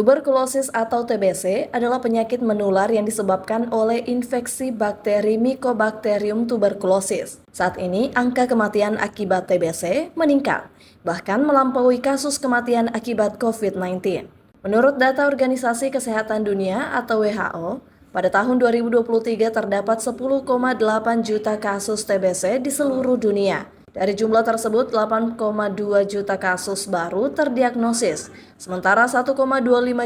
Tuberkulosis atau TBC adalah penyakit menular yang disebabkan oleh infeksi bakteri Mycobacterium tuberculosis. Saat ini, angka kematian akibat TBC meningkat, bahkan melampaui kasus kematian akibat COVID-19. Menurut data Organisasi Kesehatan Dunia atau WHO, pada tahun 2023 terdapat 10,8 juta kasus TBC di seluruh dunia. Dari jumlah tersebut, 8,2 juta kasus baru terdiagnosis, sementara 1,25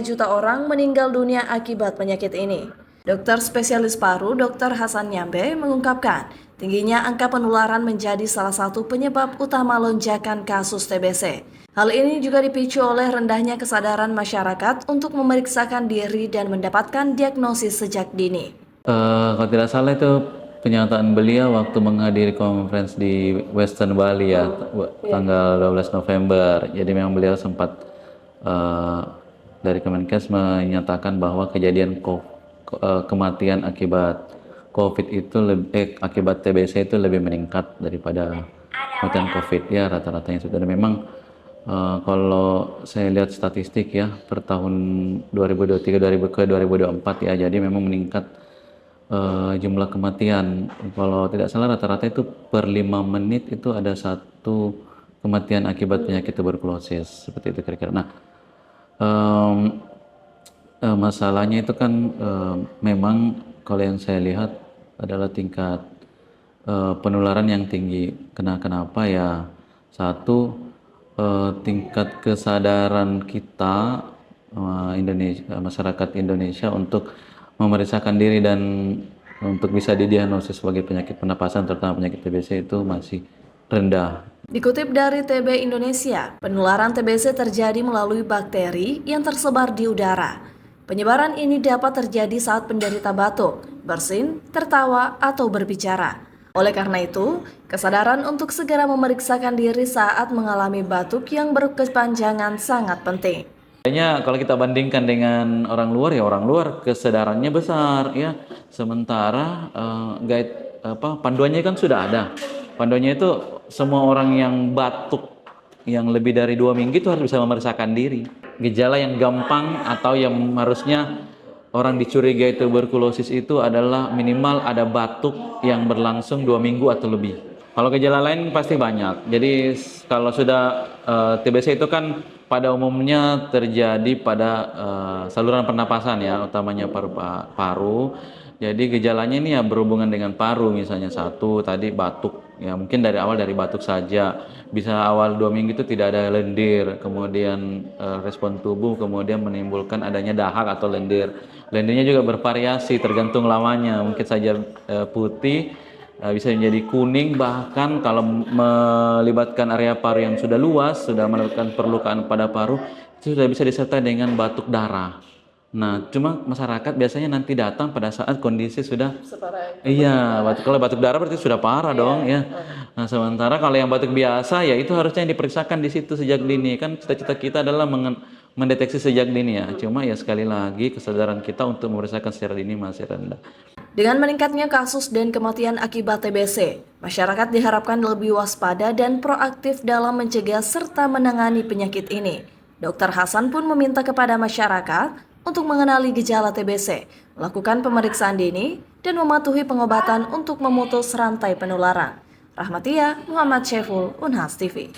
juta orang meninggal dunia akibat penyakit ini. Dokter spesialis paru Dr. Hasan Nyambe mengungkapkan, tingginya angka penularan menjadi salah satu penyebab utama lonjakan kasus TBC. Hal ini juga dipicu oleh rendahnya kesadaran masyarakat untuk memeriksakan diri dan mendapatkan diagnosis sejak dini. Kalau tidak salah itu pernyataan beliau waktu menghadiri conference di Western Bali ya, tanggal 12 November. Jadi memang beliau sempat dari Kemenkes menyatakan bahwa kejadian kematian akibat COVID itu akibat TBC itu lebih meningkat daripada kematian COVID ya, rata-ratanya sudah. Dan memang kalau saya lihat statistik ya per tahun 2023 ke 2024 ya, jadi memang meningkat jumlah kematian. Kalau tidak salah rata-rata itu per 5 menit itu ada satu kematian akibat penyakit tuberkulosis, seperti itu kira-kira. Nah, masalahnya itu kan memang kalau yang saya lihat adalah tingkat penularan yang tinggi. Kenapa ya? Satu, tingkat kesadaran kita masyarakat Indonesia untuk memeriksakan diri dan untuk bisa didiagnosis sebagai penyakit pernapasan terutama penyakit TBC itu masih rendah. Dikutip dari TB Indonesia, penularan TBC terjadi melalui bakteri yang tersebar di udara. Penyebaran ini dapat terjadi saat penderita batuk, bersin, tertawa, atau berbicara. Oleh karena itu, kesadaran untuk segera memeriksakan diri saat mengalami batuk yang berkepanjangan sangat penting. Kayaknya kalau kita bandingkan dengan orang luar ya, orang luar kesadarannya besar ya. Sementara panduannya kan sudah ada. Panduannya itu semua orang yang batuk yang lebih dari 2 minggu itu harus bisa memeriksakan diri. Gejala yang gampang atau yang harusnya orang dicurigai tuberkulosis itu adalah minimal ada batuk yang berlangsung 2 minggu atau lebih. Kalau gejala lain pasti banyak. Jadi kalau sudah TBC itu kan pada umumnya terjadi pada saluran pernapasan ya, utamanya paru. Jadi gejalanya ini ya berhubungan dengan paru, misalnya satu tadi batuk ya, mungkin dari awal dari batuk saja, bisa awal 2 minggu itu tidak ada lendir, kemudian respon tubuh kemudian menimbulkan adanya dahak atau lendir. Lendirnya juga bervariasi tergantung lawannya, mungkin saja putih, bisa menjadi kuning, bahkan kalau melibatkan area paru yang sudah luas, sudah menyebabkan perlukaan pada paru, itu sudah bisa disertai dengan batuk darah. Nah, cuma masyarakat biasanya nanti datang pada saat kondisi sudah iya, kalau batuk darah berarti sudah parah dong ya. Nah, sementara kalau yang batuk biasa ya itu harusnya diperiksakan di situ sejak dini. Kan cita-cita kita adalah mendeteksi sejak dini ya. Cuma ya sekali lagi kesadaran kita untuk memeriksakan secara dini masih rendah. Dengan meningkatnya kasus dan kematian akibat TBC, masyarakat diharapkan lebih waspada dan proaktif dalam mencegah serta menangani penyakit ini. Dr. Hasan pun meminta kepada masyarakat untuk mengenali gejala TBC, melakukan pemeriksaan dini, dan mematuhi pengobatan untuk memutus rantai penularan. Rahmatia Muhammad Syeful, Unhas TV.